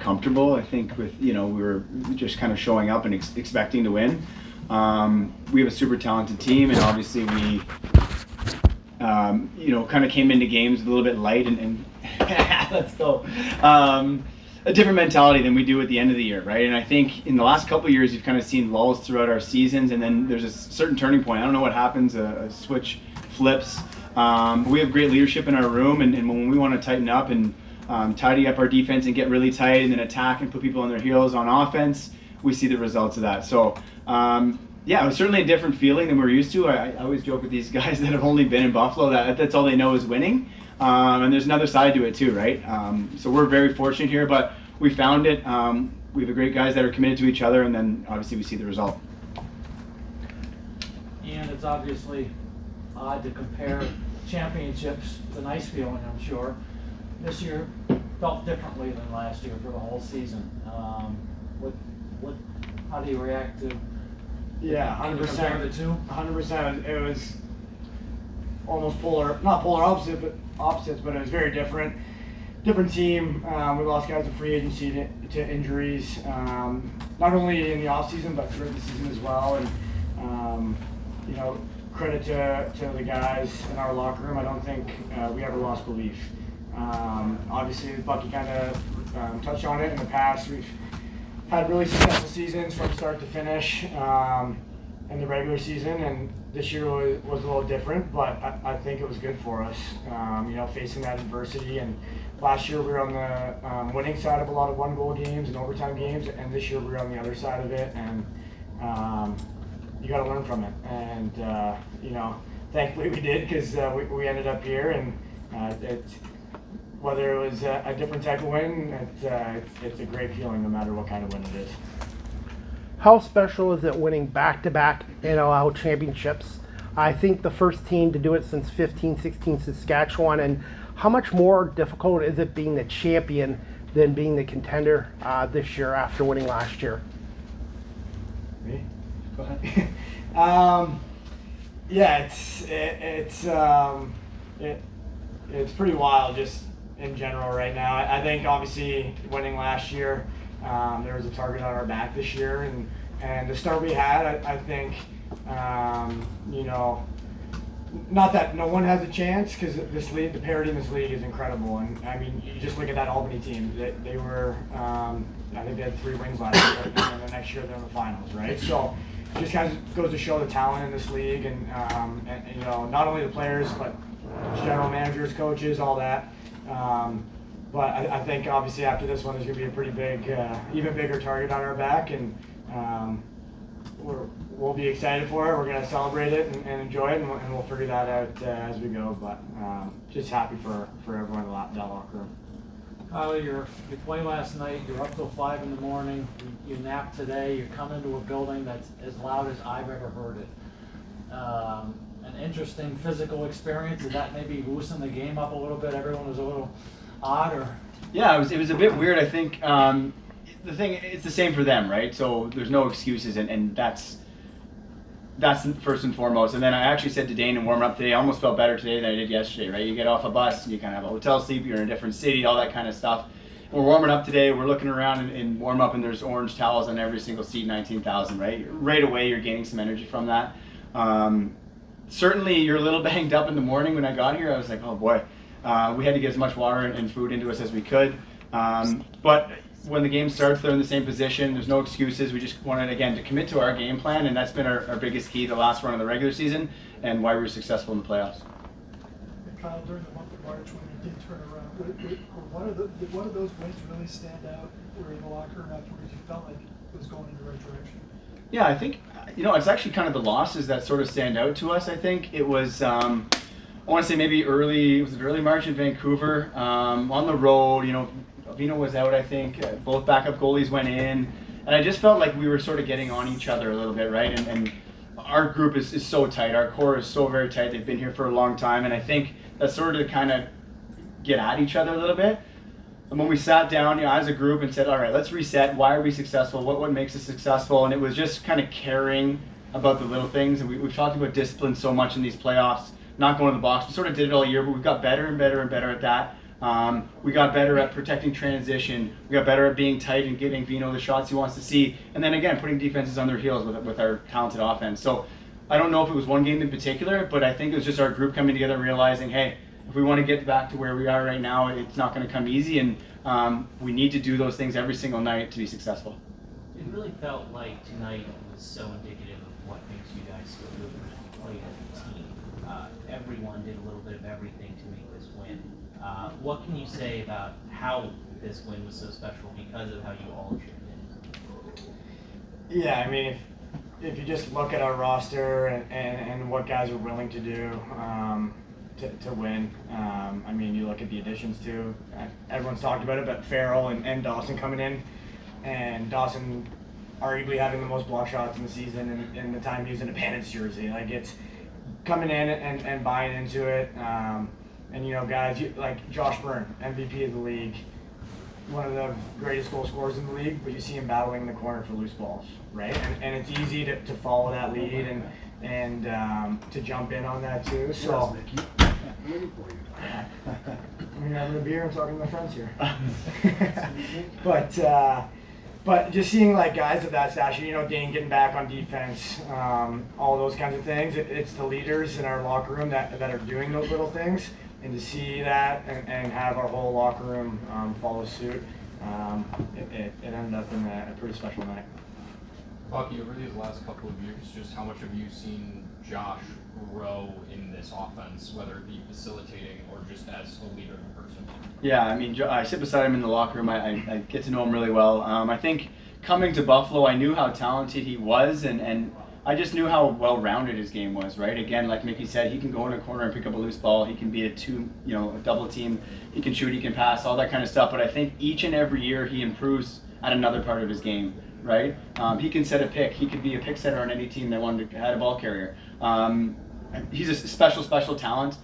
comfortable. I think with, we were just kind of showing up and expecting to win. We have a super talented team, and obviously we, kind of came into games a little bit light and let's go. A different mentality than we do at the end of the year, right? And I think in the last couple of years, you've kind of seen lulls throughout our seasons, and then there's a certain turning point. I don't know what happens, a switch flips. But we have great leadership in our room, and when we want to tighten up and tidy up our defense and get really tight and then attack and put people on their heels on offense, we see the results of that. So, it was certainly a different feeling than we're used to. I always joke with these guys that have only been in Buffalo that's all they know is winning. And there's another side to it too, right? So we're very fortunate here, but we found it. We have great guys that are committed to each other, and then obviously we see the result. And it's obviously odd to compare championships. It's a nice feeling, I'm sure. This year felt differently than last year for the whole season. How do you react to? Yeah, 100%. Compare the two? 100%. It was almost not polar opposites, but it was very different. Different team. We lost guys to free agency to injuries, not only in the off season but throughout the season as well. And credit to the guys in our locker room. I don't think we ever lost belief. Obviously, Bucky kind of touched on it in the past. We've had really successful seasons from start to finish in the regular season, and this year was a little different, but I think it was good for us, facing that adversity. And last year we were on the winning side of a lot of one-goal games and overtime games, and this year we were on the other side of it, and you got to learn from it. And, thankfully we did, because we ended up here, and whether it was a different type of win, it's a great feeling no matter what kind of win it is. How special is it winning back-to-back NLL championships? I think the first team to do it since 15-16 Saskatchewan, and how much more difficult is it being the champion than being the contender this year after winning last year? Me? Go ahead. It's pretty wild just in general right now. I think obviously winning last year, there was a target on our back this year, and the start we had, I think, not that no one has a chance, because this league, the parity in this league is incredible. And I mean, you just look at that Albany team. They were, I think they had 3 wins last year, and then the next year they're in the finals, right? So it just kind of goes to show the talent in this league, and not only the players, but general managers, coaches, all that. But I think obviously after this one, there's going to be a pretty big, even bigger target on our back, and we'll be excited for it. We're going to celebrate it and enjoy it, and we'll figure that out as we go. But just happy for everyone in that locker room. Kyle, you played last night. You're up till 5 in the morning. You napped today. You come into a building that's as loud as I've ever heard it. An interesting physical experience. Did that maybe loosen the game up a little bit? Everyone was a little odd, or? Yeah, it was a bit weird. I think the thing, it's the same for them, right? So there's no excuses, and that's first and foremost. And then I actually said to Dane in warm up today, I almost felt better today than I did yesterday, right? You get off a bus, you kind of have a hotel sleep, you're in a different city, all that kind of stuff. We're warming up today, we're looking around in warm up, and there's orange towels on every single seat, 19,000, right? Right away, you're gaining some energy from that. Certainly, you're a little banged up in the morning. When I got here, I was like, oh boy. We had to get as much water and food into us as we could. But when the game starts, they're in the same position. There's no excuses. We just wanted, again, to commit to our game plan, and that's been our biggest key the last run of the regular season and why we were successful in the playoffs. Kyle, during the month of March when you did turn around, did one of those wins really stand out where in the locker room afterwards you felt like it was going in the right direction? Yeah, I think, it's actually kind of the losses that sort of stand out to us. I think it was, I want to say maybe early March in Vancouver, on the road. Vino was out, I think. Both backup goalies went in, and I just felt like we were sort of getting on each other a little bit, right? And our group is so tight. Our core is so very tight. They've been here for a long time, and I think that's sort of to kind of get at each other a little bit. And when we sat down, as a group and said, all right, let's reset. Why are we successful? What makes us successful? And it was just kind of caring about the little things. And we've talked about discipline so much in these playoffs, not going to the box. We sort of did it all year, but we've got better and better and better at that. We got better at protecting transition. We got better at being tight and giving Vino the shots he wants to see. And then again, putting defenses on their heels with our talented offense. So I don't know if it was one game in particular, but I think it was just our group coming together and realizing, hey, if we want to get back to where we are right now, it's not going to come easy, and we need to do those things every single night to be successful. It really felt like tonight was so indicative of what makes you guys so good when you played as a team. Everyone did a little bit of everything to make this win. What can you say about how this win was so special because of how you all chipped in? Yeah, I mean, if you just look at our roster and what guys are willing to do to win, I mean, you look at the additions too. Everyone's talked about it, but Farrell and Dawson coming in, and Dawson arguably having the most block shots in the season in the time he was in a Bandits jersey. Like, it's coming in and buying into it. And you know, guys like Josh Byrne, MVP of the league, one of the greatest goal scorers in the league, but you see him battling in the corner for loose balls, right? And it's easy to follow that lead and to jump in on that too. So I'm waiting for you. I'm having a beer and talking to my friends here. But just seeing like guys of that stature, you know, Dane getting back on defense, all those kinds of things. It's the leaders in our locker room that are doing those little things, and to see that and have our whole locker room follow suit, it ended up in a pretty special night. Bucky, over these last couple of years, just how much have you seen Josh grow in this offense, whether it be facilitating or just as a leader in person? Yeah, I mean, I sit beside him in the locker room. I get to know him really well. I think coming to Buffalo, I knew how talented he was, and I just knew how well-rounded his game was, right? Again, like Mickey said, he can go in a corner and pick up a loose ball. He can be a double team. He can shoot, he can pass, all that kind of stuff. But I think each and every year he improves at another part of his game, right? He can set a pick. He could be a pick setter on any team that had a ball carrier. He's a special talent.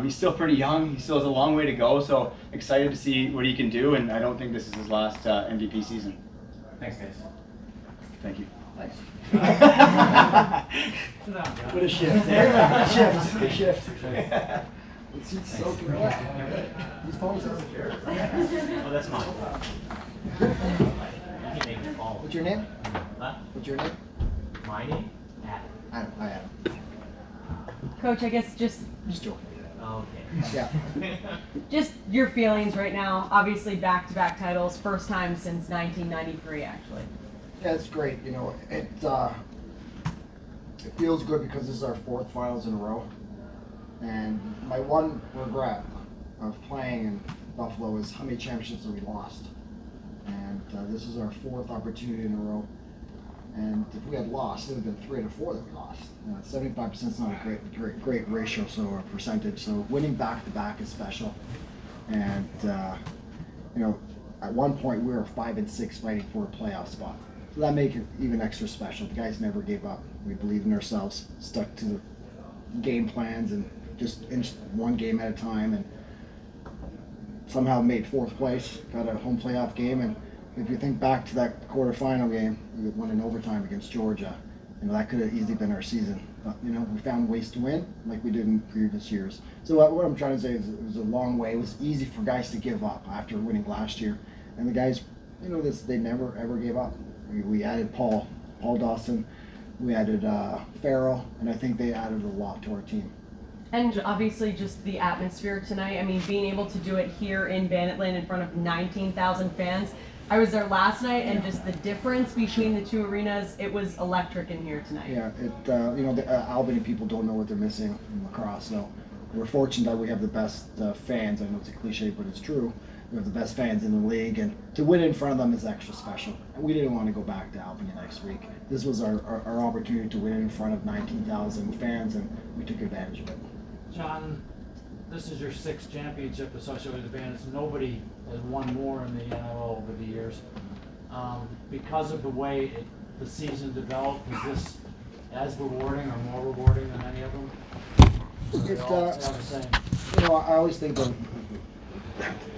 He's still pretty young. He still has a long way to go. So excited to see what he can do. And I don't think this is his last MVP season. Thanks, guys. Thank you. Thanks. What a shift. Good shift. It's so good. These phones are Oh, that's mine. You can make it all. What's your name? Huh? What's your name? My name? Adam. I am. Coach, I guess just joking. Okay. Yeah. just your feelings right now. Obviously, back-to-back titles, first time since 1993, actually. Yeah, it's great. You know, it feels good because this is our fourth finals in a row. And my one regret of playing in Buffalo is how many championships that we lost. And this is our fourth opportunity in a row. And if we had lost, it would have been 3 out of 4 that we lost. 75% is not a great ratio, so a percentage. So winning back-to-back is special. And you know, at one point we were 5 and 6 fighting for a playoff spot. So that made it even extra special. The guys never gave up. We believed in ourselves, stuck to the game plans, and just inched one game at a time. And somehow made 4th place, got a home playoff game. And if you think back to that quarterfinal game, we won in overtime against Georgia. You know, that could have easily been our season. But, you know, we found ways to win like we did in previous years. So what I'm trying to say is it was a long way. It was easy for guys to give up after winning last year. And the guys, you know, they never, ever gave up. We added Paul Dawson. We added Farrell. And I think they added a lot to our team. And obviously just the atmosphere tonight. I mean, being able to do it here in Banditland in front of 19,000 fans. I was there last night, and just the difference between the two arenas, it was electric in here tonight. Yeah, you know, the Albany people don't know what they're missing in lacrosse. So we're fortunate that we have the best fans. I know it's a cliche, but it's true. We have the best fans in the league, and to win in front of them is extra special. And we didn't want to go back to Albany next week. This was our opportunity to win in front of 19,000 fans, and we took advantage of it. John, this is your 6th championship associated with the Bandits. Nobody has won more in the NLL over the years. Because of the way the season developed, is this as rewarding or more rewarding than any of them? They're all the same. You know, I always think the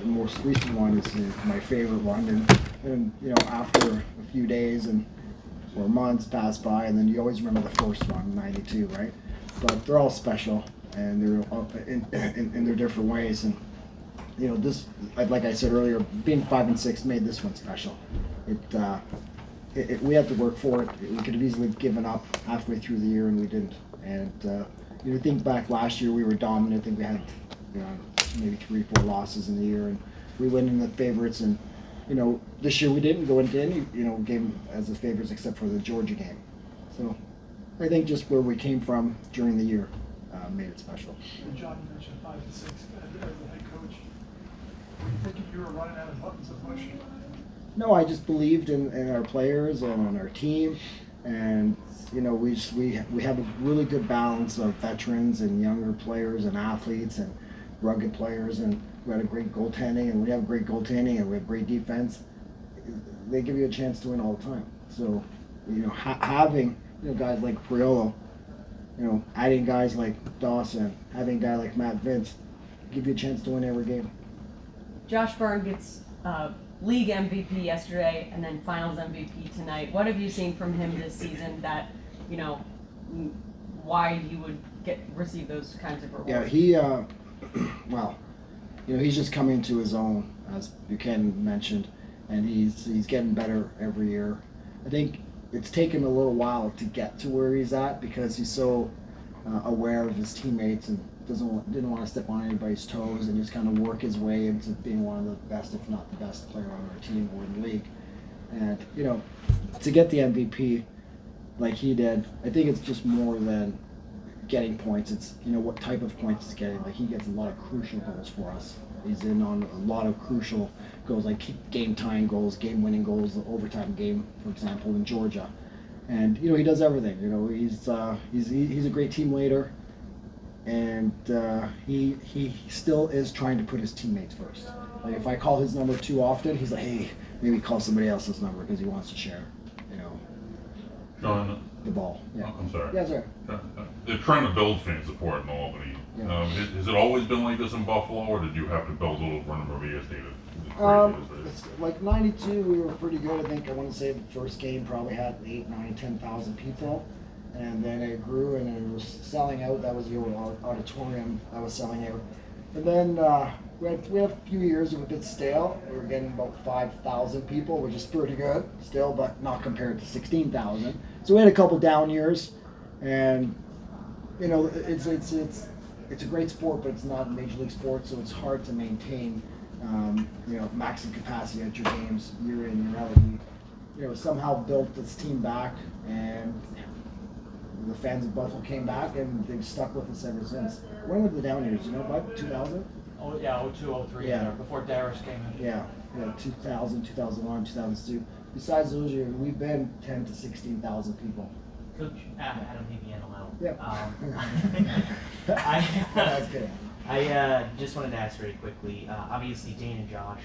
most recent one is my favorite one, and you know, after a few days or months pass by, and then you always remember the first one, '92, right? But they're all special, and they're in their different ways. And you know, this, like I said earlier, being 5 and 6 made this one special. We had to work for it. We could have easily given up halfway through the year, and we didn't. And you think back last year, we were dominant. I think we had, you know, maybe 3-4 losses in the year, and we went in the favorites. And you know, this year we didn't go into any, you know, game as the favorites except for the Georgia game. So I think just where we came from during the year made it special. And John, you mentioned 5 and 6 as the head coach. Were you thinking you were running out of buttons of mush? No, I just believed in our players and in our team, and you know, we have a really good balance of veterans and younger players and athletes and rugged players, and we had a great goaltending, and we have great goaltending, and we have great defense. They give you a chance to win all the time. So, you know, having, you know, guys like Priolo, you know, adding guys like Dawson, having a guy like Matt Vince, give you a chance to win every game. Josh Byrne gets league MVP yesterday and then finals MVP tonight. What have you seen from him this season that, you know, why you would receive those kinds of rewards? Yeah, he, well, you know, he's just coming to his own, as Buchanan mentioned, and he's getting better every year. I think it's taken a little while to get to where he's at because he's so aware of his teammates and didn't want to step on anybody's toes, and just kind of work his way into being one of the best, if not the best player on our team or in the league. And you know, to get the MVP like he did, I think it's just more than getting points. It's, you know, what type of points he's getting. Like, he gets a lot of crucial goals for us. He's in on a lot of crucial goals, like game tying goals, game winning goals, the overtime game, for example, in Georgia. And you know, he does everything. You know, he's a great team leader, and he still is trying to put his teammates first. Like, if I call his number too often, he's like, hey, maybe call somebody else's number because he wants to share, you know, John, the ball. Yeah. I'm sorry. Yeah, sorry. They're trying to build fan support in Albany. Yeah. Has it always been like this in Buffalo, or did you have to build a little run of Maria State? It's like 92, we were pretty good. I think I want to say the first game probably had 8, 9, 10,000 people, and then it grew and it was selling out. That was the old auditorium that was selling out. And then we had a few years that were a bit stale. We were getting about 5,000 people, which is pretty good still, but not compared to 16,000. So we had a couple down years, and you know, it's a great sport, but it's not a major league sport, so it's hard to maintain, you know, maximum capacity at your games year in, year out. We, you know, somehow built this team back, and the fans of Buffalo came back, and they've stuck with us ever since. When were the down years? You know, about 2000? Oh yeah, 02, 03, Yeah. before Darius came in. Yeah, 2000, 2001, 2002. Besides those years, we've been 10 to 16,000 people. Coach Adam Pipiano. Yep. That's good. I just wanted to ask very quickly. Obviously, Dane and Josh,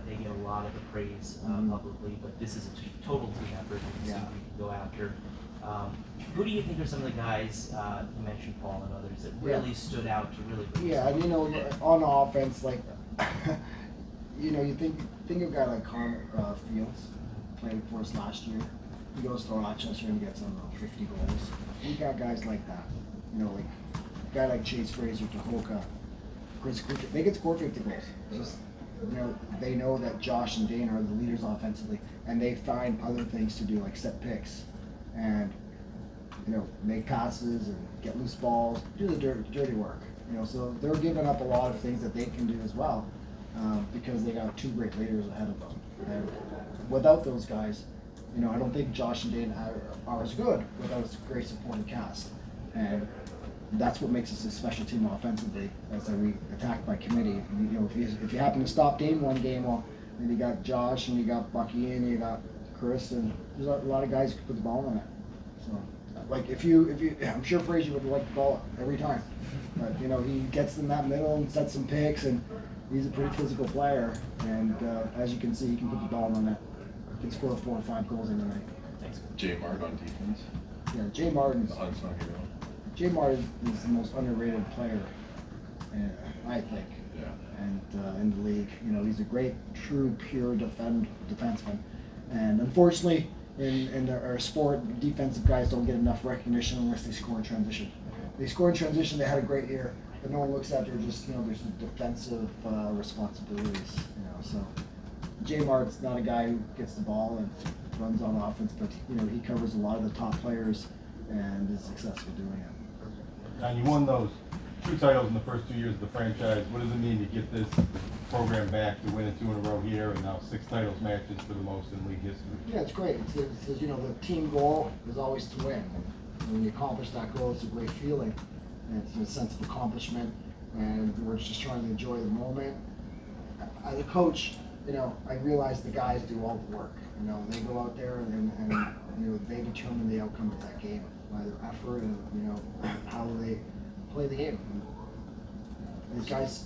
they get a lot of the praise publicly, but this is a total team effort. Yeah. So we can go after. Who do you think are some of the guys, you mentioned Paul and others, that really stood out to really bring Yeah, and you know, on offense, like, you know, you think of a guy like Connor Fields, played for us last year. He goes to Rochester and gets, I don't know, 50 goals. We got guys like that. You know, like a guy like Chase Fraser, Tahoka, Chris Cricket. They can score 50 goals. It's just, you know, they know that Josh and Dane are the leaders offensively, and they find other things to do, like set picks and, you know, make passes and get loose balls, do the dirty work. You know, so they're giving up a lot of things that they can do as well, because they got two great leaders ahead of them. And without those guys, you know, I don't think Josh and Dane are as good without a great supporting cast. And that's what makes us a special team offensively, as we attack by committee. You know, if you happen to stop Dane one game, well, then you got Josh and you got Bucky and you got Chris, and there's a lot of guys who can put the ball in it. So, like, if you, I'm sure Frazier would like the ball every time, but you know, he gets in that middle and sets some picks, and he's a pretty physical player. And as you can see, he can put the ball in the net. He can score 4 or 5 goals in the night. Thanks. Jay Martin on defense. Yeah, Jay Martin's. The unsung hero. Jay Martin is the most underrated player, I think, Yeah. and in the league. You know, he's a great, true, pure defenseman. And unfortunately, in our sport, defensive guys don't get enough recognition unless they score in transition. They score in transition, they had a great year. but no one looks after just, there's defensive responsibilities, so. J Mart's not a guy who gets the ball and runs on offense, but, he covers a lot of the top players and is successful doing it. Now, you won those 2 titles in the first 2 years of the franchise. What does it mean to get this program back, to win it 2 in a row here, and now 6 titles matches for the most in league history? Yeah, it's great. It's the team goal is always to win. And when you accomplish that goal, it's a great feeling. And it's a sense of accomplishment, and we're just trying to enjoy the moment. As a coach, I realize the guys do all the work. They go out there and they determine the outcome of that game by their effort and, how they play the game. These guys,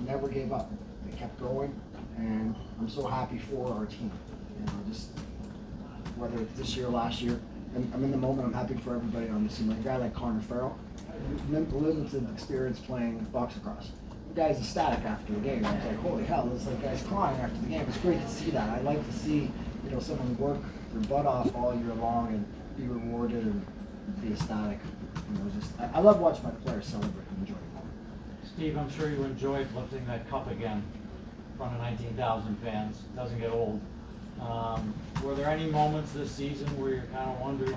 never gave up. They kept going, and I'm so happy for our team. Just whether it's this year or last year, and I'm in the moment. I'm happy for everybody on the team. Like a guy like Connor Farrell, limited experience playing box lacrosse. The guy's ecstatic after the game. I was like, holy hell, this guy's crying after the game. It's great to see that. I like to see, someone work their butt off all year long and be rewarded and be ecstatic. I love watching my players celebrate and enjoy the moment. Steve, I'm sure you enjoyed lifting that cup again in front of 19,000 fans. Doesn't get old. Were there any moments this season where you kind of wondered,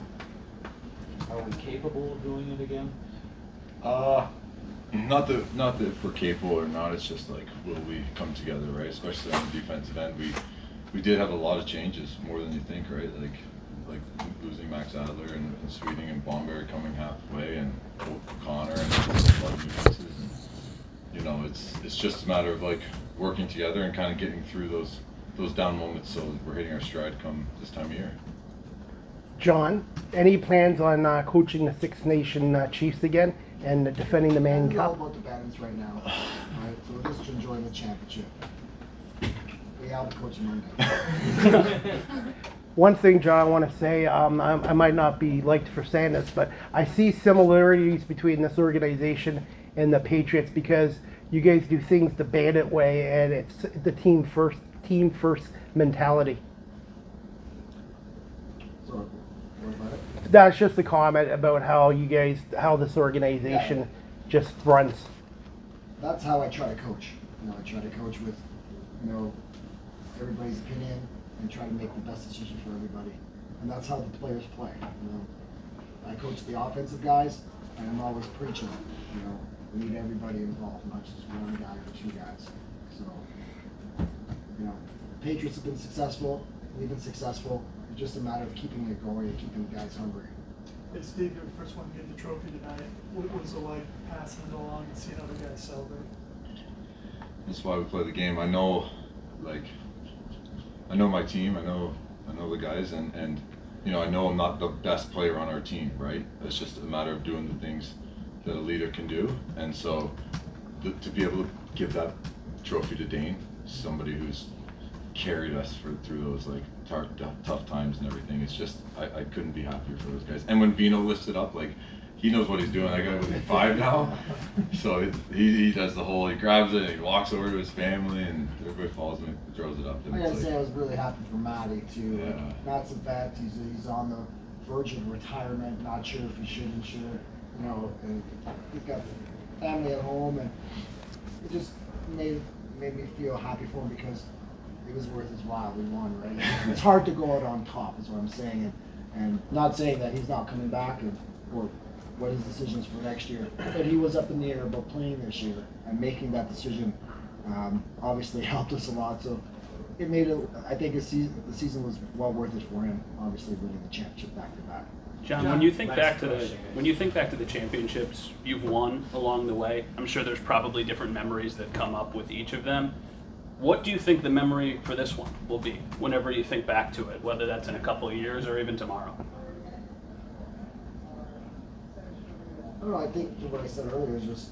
are we capable of doing it again? Not that if we're capable or not, it's just like, will we come together, right? Especially on the defensive end, we did have a lot of changes, more than you think, right? Like losing Max Adler and Sweeting and Bomberg coming halfway, and Connor and a lot of new faces. And, it's just a matter of like working together and kind of getting through those down moments, so we're hitting our stride come this time of year. John, any plans on coaching the Six Nation Chiefs again and defending the Mann It's all Cup? about the Bandits right now. Right? So we're just enjoying the championship. We have coaching Monday. One thing, John, I want to say, I might not be liked for saying this, but I see similarities between this organization and the Patriots because you guys do things the Bandit way, and it's the team first mentality. So, what about it? That's just a comment about how this organization just runs. That's how I try to coach. I try to coach with, everybody's opinion and try to make the best decision for everybody. And that's how the players play. I coach the offensive guys, and I'm always preaching. We need everybody involved, not just one guy or 2 guys. So, Patriots have been successful. We've been successful. It's just a matter of keeping it going and keeping the guys hungry. Hey Steve, you're the first one to get the trophy tonight. What was it like passing it along and seeing other guys celebrate? That's why we play the game. I know my team. I know the guys, and I know I'm not the best player on our team, right? It's just a matter of doing the things that a leader can do, and so to be able to give that trophy to Dane, somebody who's carried us through those tough times and everything. It's just I couldn't be happier for those guys. And when Vino lifts it up, he knows what he's doing. That guy was 5 now, so he does the whole. He grabs it and he walks over to his family, and everybody follows him and throws it up. I gotta say, I was really happy for Matty too. Yeah. Matt's a vet. He's on the verge of retirement. Not sure if he should and shouldn't. And he's got family at home, and it just made me feel happy for him because it was worth his while. We won, right? It's hard to go out on top, is what I'm saying, and not saying that he's not coming back or what his decisions for next year. But he was up in the air about playing this year, and making that decision obviously helped us a lot. So it made it. I think the season was well worth it for him. Obviously, winning the championship back to back. John, when you think back to the championships you've won along the way, I'm sure there's probably different memories that come up with each of them. What do you think the memory for this one will be whenever you think back to it, whether that's in a couple of years or even tomorrow? I don't know, I think what I said earlier is just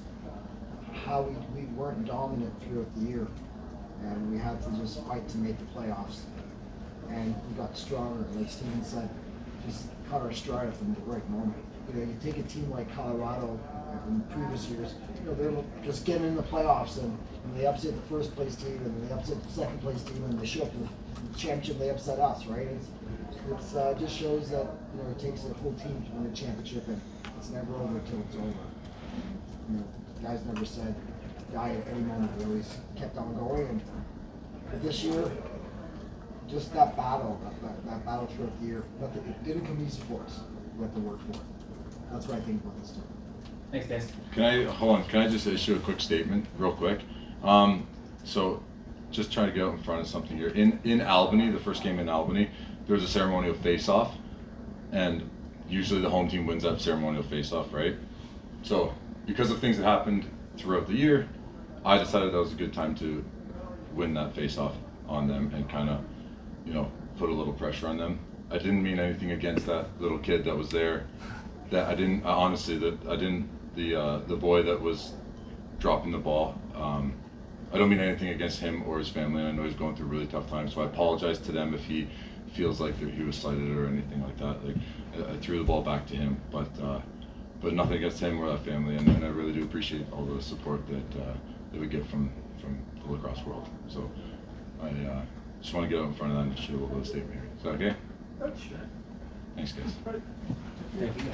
how we weren't dominant throughout the year, and we had to just fight to make the playoffs, and we got stronger. Like Steven said, just caught our stride at the right moment. You take a team like Colorado in previous years, they're just getting in the playoffs, and they upset the first place team, and they upset the second place team, and they show up to the championship, they upset us, right? It just shows that it takes a whole team to win a championship, and it's never over until it's over. Guys never said die at any moment. They always kept on going. And this year, just that battle, that battle throughout the year, nothing, it didn't come easy for us. We had to work for it. That's what I think about this team. Thanks, guys. Can I just issue a quick statement real quick? So just trying to get out in front of something here. In Albany, the first game in Albany, there was a ceremonial face-off, and usually the home team wins that ceremonial face-off, right? So because of things that happened throughout the year, I decided that was a good time to win that face-off on them and kind of, you know, put a little pressure on them. I didn't mean anything against that little kid that was there. That I didn't honestly. The boy that was dropping the ball. I don't mean anything against him or his family. I know he's going through a really tough time, so I apologize to them if he feels like that he was slighted or anything like that. Like I threw the ball back to him, but nothing against him or that family, and I really do appreciate all the support that we get from the lacrosse world. So I just want to get out in front of that and issue a little bit of statement here. Is that okay? That's right. Thanks, guys. Thank you.